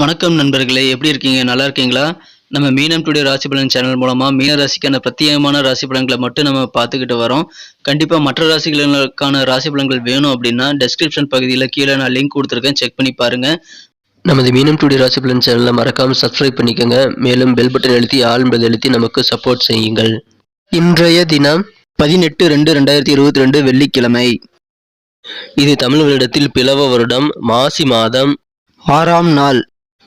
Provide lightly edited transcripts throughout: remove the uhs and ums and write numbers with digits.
வணக்கம் நண்பர்களே, எப்படி இருக்கீங்க? நல்லா இருக்கீங்களா? நம்ம மீனம் டுடே ராசி பலன் சேனல் மூலமா மீன ராசிக்கான பிரத்யேகமான ராசி பலன்களை மட்டும் நம்ம பார்த்துக்கிட்டு வரோம். கண்டிப்பா மற்ற ராசிகளுக்கான ராசி பலன்கள் வேணும் அப்படின்னா டெஸ்கிரிப்ஷன் பகுதியில் கீழே நான் லிங்க் கொடுத்துருக்கேன், செக் பண்ணி பாருங்க. நமது மீனம் டுடே ராசி பலன் சேனலை மறக்காம சப்ஸ்கிரைப் பண்ணிக்கோங்க. மேலும் பெல் பட்டன் அழுத்தி ஆல் என்பதை அழுத்தி நமக்கு சப்போர்ட் செய்யுங்கள். இன்றைய தினம் 18/2/2022 வெள்ளிக்கிழமை. இது தமிழ் வருடத்தில் பிளவ வருடம் மாசி மாதம் 6ஆம் நாள்.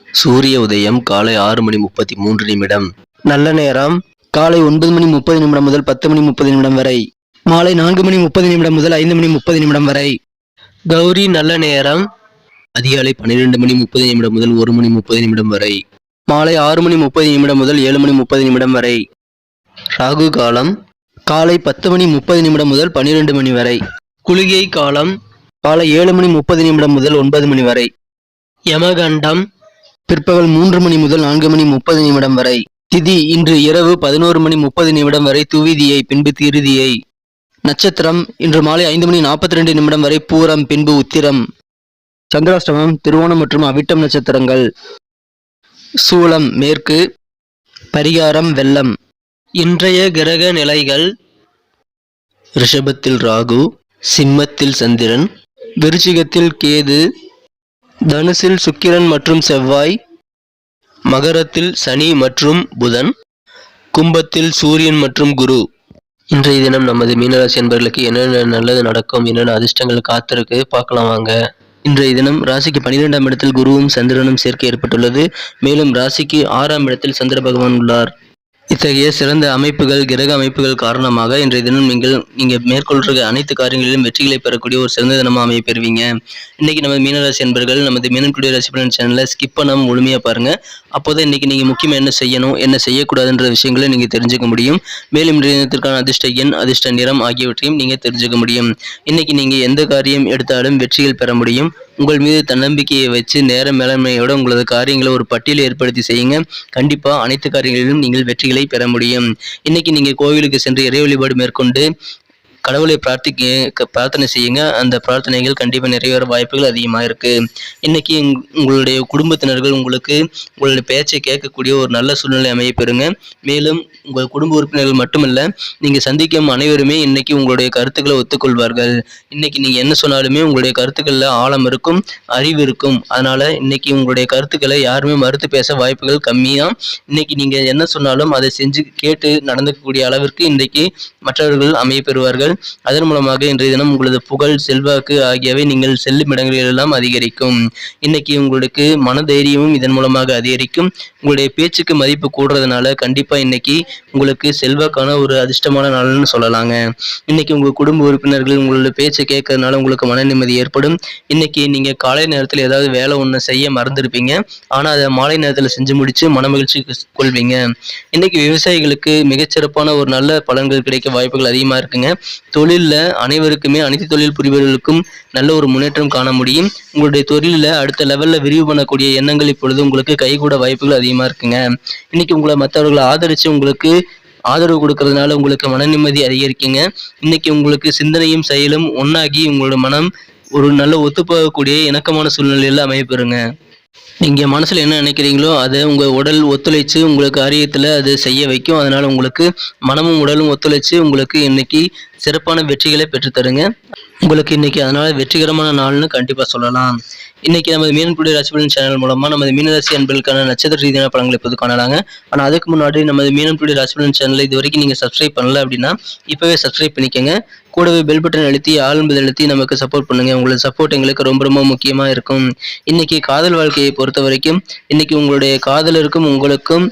சூரிய உதயம் காலை 6:33. நல்ல நேரம் காலை 9:30 முதல் 10:30 வரை. மாலை 4:30 முதல் 5:30 வரை. கௌரி நல்ல நேரம் அதிகாலை 12:30 முதல் 1:30 வரை. மாலை 6:30 முதல் 7:30 வரை. ராகு காலம் காலை 10:30 முதல் 12 மணி வரை. குளிகை காலம் காலை 7:30 முதல் 9 மணி வரை. யமகண்டம் பிற்பகல் 3 மணி முதல் 4:30 வரை. திதி இன்று இரவு 11:30 வரை துவிதியை, பின்பு திருதியை. நட்சத்திரம் இன்று மாலை 5:42 வரை பூரம், பின்பு உத்திரம். சந்திராஷ்டமம் திருவோணம் மற்றும் அவிட்டம் நட்சத்திரங்கள். சூலம் மேற்கு. பரிகாரம் வெள்ளம். இன்றைய கிரக நிலைகள்: ரிஷபத்தில் ராகு, சிம்மத்தில் சந்திரன், விருச்சிகத்தில் கேது, தனுசில் சுக்கிரன் மற்றும் செவ்வாய், மகரத்தில் சனி மற்றும் புதன், கும்பத்தில் சூரியன் மற்றும் குரு. இன்றைய தினம் நமது மீனராசி என்பவர்களுக்கு என்னென்ன நல்லது நடக்கும், என்னென்ன அதிர்ஷ்டங்கள் காத்திருக்கு பார்க்கலாம் வாங்க. இன்றைய தினம் ராசிக்கு 12ஆம் இடத்தில் குருவும் சந்திரனும் சேர்க்கை ஏற்பட்டுள்ளது. மேலும் ராசிக்கு 6ஆம் இடத்தில் சந்திர பகவான் உள்ளார். இத்தகைய சிறந்த அமைப்புகள், கிரக அமைப்புகள் காரணமாக இன்றைய தினம் நீங்கள் மேற்கொள்கிற அனைத்து காரியங்களிலும் வெற்றிகளை பெறக்கூடிய ஒரு சிறந்த தினமாக அமைய பெறுவீங்க. இன்னைக்கு நம்ம மீனராசி என்பர்கள் நமது மீனம் டுடே ராசி பலன் சேனலை ஸ்கிப் பண்ணாமல் முழுமையாக பாருங்க. அப்போதான் இன்னைக்கு நீங்கள் முக்கியமாக என்ன செய்யணும், என்ன செய்யக்கூடாதுன்ற விஷயங்களை நீங்கள் தெரிஞ்சுக்க முடியும். மேலும் இன்றைய தினத்திற்கான அதிர்ஷ்ட எண், அதிர்ஷ்ட நிறம் ஆகியவற்றையும் நீங்கள் தெரிஞ்சுக்க முடியும். இன்னைக்கு நீங்கள் எந்த காரியம் எடுத்தாலும் வெற்றிகள் பெற முடியும். உங்கள் மீது தன்னம்பிக்கையை வச்சு நேர மேலாண்மையோட உங்களது காரியங்களை ஒரு பட்டியலை ஏற்படுத்தி செய்யுங்க. கண்டிப்பா அனைத்து காரியங்களிலும் நீங்கள் வெற்றிகளை பெற முடியும். இன்னைக்கு நீங்க கோவிலுக்கு சென்று இறை வழிபாடு மேற்கொண்டு கடவுளை பிரார்த்தனை செய்யுங்க. அந்த பிரார்த்தனைகள் கண்டிப்பாக நிறைவேற வாய்ப்புகள் அதிகமாக இருக்கு. இன்னைக்கு உங்களுடைய குடும்பத்தினர்கள் உங்களுடைய பேச்சை கேட்கக்கூடிய ஒரு நல்ல சூழ்நிலை அமைய பெறுங்க. மேலும் உங்கள் குடும்ப உறுப்பினர்கள் மட்டுமல்ல, நீங்க சந்திக்கும் அனைவருமே இன்னைக்கு உங்களுடைய கருத்துக்களை ஒத்துக்கொள்வார்கள். இன்னைக்கு நீங்க என்ன சொன்னாலுமே உங்களுடைய கருத்துக்கள்ல ஆழம் இருக்கும், அறிவு இருக்கும். அதனால இன்னைக்கு உங்களுடைய கருத்துக்களை யாருமே மறுத்து பேச வாய்ப்புகள் கம்மியா. இன்னைக்கு நீங்க என்ன சொன்னாலும் அதை செஞ்சு கேட்டு நடந்துக்கக்கூடிய அளவிற்கு இன்றைக்கு மற்றவர்கள் அமைய பெறுவார்கள். அதன் மூலமாக இன்றைய தினம் உங்களது புகழ், செல்வாக்கு ஆகியவை நீங்கள் செல்லும் இடங்களில் எல்லாம் அதிகரிக்கும். இன்னைக்கு உங்களுக்கு மனதைரியமும் இதன் மூலமாக அதிகரிக்கும். உங்களுடைய பேச்சுக்கு மதிப்பு கூடுறதுனால கண்டிப்பா இன்னைக்கு உங்களுக்கு செல்வாக்கான ஒரு அதிர்ஷ்டமான நாள்னு சொல்லலாங்க. இன்னைக்கு உங்க குடும்ப உறுப்பினர்கள் உங்களோட பேச்சை கேட்கறதுனால உங்களுக்கு மன நிம்மதி ஏற்படும். இன்னைக்கு நீங்க காலை நேரத்தில் ஏதாவது வேலை ஒன்று செய்ய மறந்துருப்பீங்க, ஆனா அதை மாலை நேரத்தில் செஞ்சு முடிச்சு மனமகிழ்ச்சி கொள்வீங்க. இன்னைக்கு விவசாயிகளுக்கு மிகச்சிறப்பான ஒரு நல்ல பலன்கள் கிடைக்க வாய்ப்புகள் அதிகமா இருக்குங்க. தொழில்ல அனைவருக்குமே, அனைத்து தொழில் புரிபவர்களுக்கும் நல்ல ஒரு முன்னேற்றம் காண முடியும். உங்களுடைய தொழில அடுத்த லெவல்ல விரிவு பண்ணக்கூடிய எண்ணங்கள் இப்பொழுது உங்களுக்கு கைகூட வாய்ப்புகள் அதிகமா இருக்குங்க. இன்னைக்கு உங்களை மற்றவர்களை ஆதரிச்சு உங்களுக்கு ஆதரவு கொடுக்கறதுனால உங்களுக்கு மன நிம்மதி அதிகரிக்குங்க. இன்னைக்கு உங்களுக்கு சிந்தனையும் செயலும் ஒன்னாகி உங்களோட மனம் ஒரு நல்ல ஒத்துப்போகக்கூடிய இணக்கமான சூழ்நிலையில அமையப்பெறுங்க. நீங்க மனசுல என்ன நினைக்கிறீங்களோ அதை உங்க உடல் ஒத்துழைச்சு உங்களுக்கு காரியத்துல அது செய்ய வைக்கும். அதனால உங்களுக்கு மனமும் உடலும் ஒத்துழைச்சு உங்களுக்கு இன்னைக்கு சிறப்பான வெற்றிகளை பெற்றுத்தருங்க. உங்களுக்கு இன்னைக்கு அதனால வெற்றிகரமான நாள்னு கண்டிப்பா சொல்லலாம். இன்னைக்கு நமது மீனம் டுடே ராசி பலன் சேனல் மூலமா நமது மீனராசி அன்பர்களுக்கான நட்சத்திர ரீதியான பலன்களை இப்போது காணலாங்க. ஆனா அதுக்கு முன்னாடி நமது மீனம் டுடே ராசி பலன் சேனலை இது வரைக்கும் நீங்க சப்ஸ்கிரைப் பண்ணல அப்படின்னா இப்பவே சப்ஸ்கிரைப் பண்ணிக்கோங்க. கூடவே பெல் பட்டன் அழுத்தி ஆல் என்பதை அழுத்தி நமக்கு சப்போர்ட் பண்ணுங்க. உங்களோட சப்போர்ட் எங்களுக்கு ரொம்ப ரொம்ப முக்கியமா இருக்கும். இன்னைக்கு காதல் வாழ்க்கையை பொறுத்த வரைக்கும் இன்னைக்கு உங்களுடைய காதலருக்கும் உங்களுக்கும்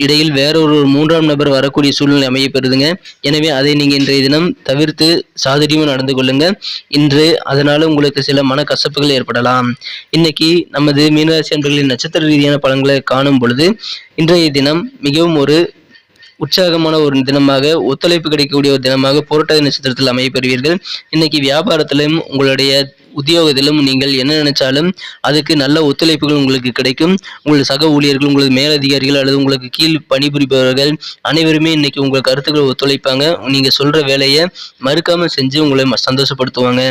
இடையில் வேறொரு 3ஆம் நபர் வரக்கூடிய சூழ்நிலை அமைய பெறுதுங்க. எனவே அதை நீங்க இன்றைய தினம் தவிர்த்து சாதுரியமா நடந்து கொள்ளுங்க. இன்று அதனால உங்களுக்கு சில மன கசப்புகள் ஏற்படலாம். இன்னைக்கு நமது மீனராசி அன்பர்களின் நட்சத்திர ரீதியான பலன்களை காணும் பொழுது இன்றைய தினம் மிகவும் ஒரு உற்சாகமான ஒரு தினமாக, ஒத்துழைப்பு கிடைக்கக்கூடிய ஒரு தினமாக புரட்டாதி நட்சத்திரத்தில் அமைய பெறுவீர்கள். இன்னைக்கு வியாபாரத்திலும் உங்களுடைய உத்தியோகத்திலும் நீங்கள் என்ன நினைச்சாலும் அதுக்கு நல்ல ஒத்துழைப்புகள் உங்களுக்கு கிடைக்கும். உங்களது சக ஊழியர்கள், உங்களது மேலதிகாரிகள் அல்லது உங்களுக்கு கீழ் பணிபுரிபவர்கள் அனைவருமே இன்னைக்கு உங்கள் கருத்துக்களை ஒத்துழைப்பாங்க. நீங்க சொல்ற வேலையை மறுக்காம செஞ்சு உங்களை சந்தோஷப்படுத்துவாங்க.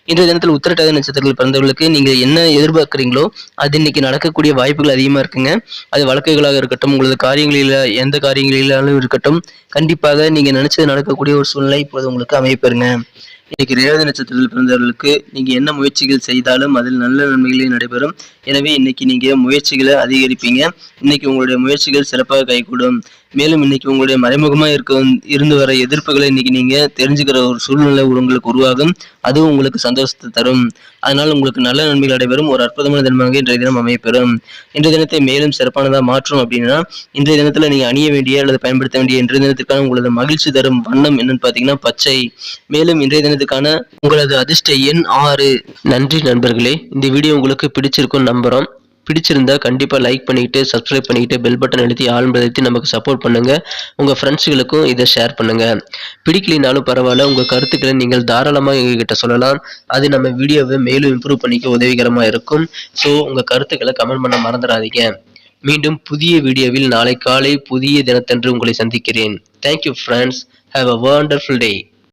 இன்றைய தினத்தில் உத்திரட்டாதி நட்சத்திரத்தில் பிறந்தவர்களுக்கு நீங்க என்ன எதிர்பார்க்குறீங்களோ அது இன்னைக்கு நடக்கக்கூடிய வாய்ப்புகள் அதிகமா இருக்குங்க. அது வழக்குகளாக இருக்கட்டும், உங்களது காரியங்களில எந்த காரியங்களிலும் இருக்கட்டும், கண்டிப்பாக நீங்க நினைச்சது நடக்கக்கூடிய ஒரு சூழ்நிலை இப்போது உங்களுக்கு அமையப்பெறுங்க. இன்னைக்கு ரேவதி நட்சத்திரத்தில் பிறந்தவர்களுக்கு நீங்க என்ன முயற்சிகள் செய்தாலும் அதில் நல்ல நன்மைகளே நடைபெறும். எனவே இன்னைக்கு நீங்க முயற்சிகளை அதிகரிப்பீங்க. இன்னைக்கு உங்களுடைய முயற்சிகள் சிறப்பாக கைகூடும். மேலும் இன்னைக்கு உங்களுடைய மறைமுகமா இருந்து வர எதிர்ப்புகளை இன்னைக்கு நீங்க தெரிஞ்சுக்கிற ஒரு சூழ்நிலை உங்களுக்கு உருவாகும். அதுவும் உங்களுக்கு சந்தோஷத்தை தரும். அதனால் உங்களுக்கு நல்ல நன்மைகள் நடைபெறும். ஒரு அற்புதமான தினமாக இன்றைய தினம் அமையப்பெறும். இன்றைய தினத்தை மேலும் சிறப்பானதா மாற்றும் அப்படின்னா, இன்றைய தினத்துல நீங்க அணிய வேண்டிய அல்லது பயன்படுத்த வேண்டிய இன்றைய தினத்திற்கான உங்களது மகிழ்ச்சி தரும் வண்ணம் என்னன்னு பாத்தீங்கன்னா பச்சை. மேலும் இன்றைய தினத்துக்கான உங்களது அதிர்ஷ்ட எண் 6. நன்றி நண்பர்களே. இந்த வீடியோ உங்களுக்கு பிடிச்சிருக்கும்னு நம்புறோம். பிடிச்சிருந்தா கண்டிப்பா லைக் பண்ணிக்கிட்டு, சப்ஸ்கிரைப் பண்ணிக்கிட்டு, பெல் பட்டன் அழுத்தி ஆல்ன்றதை அழுத்தி நமக்கு சப்போர்ட் பண்ணுங்க. உங்க ஃப்ரெண்ட்ஸுகளுக்கும் இதை ஷேர் பண்ணுங்க. பிடிக்கலினாலும் பரவாயில்ல, உங்க கருத்துக்களை நீங்கள் தாராளமா எங்ககிட்ட சொல்லலாம். அது நம்ம வீடியோவை மேலும் இம்ப்ரூவ் பண்ணிக்க உதவிகரமா இருக்கும். ஸோ உங்க கருத்துக்களை கமெண்ட் பண்ண மறந்துடாதீங்க. மீண்டும் புதிய வீடியோவில் நாளை காலை புதிய தினத்தன்று உங்களை சந்திக்கிறேன். Thank you friends. Have a wonderful day.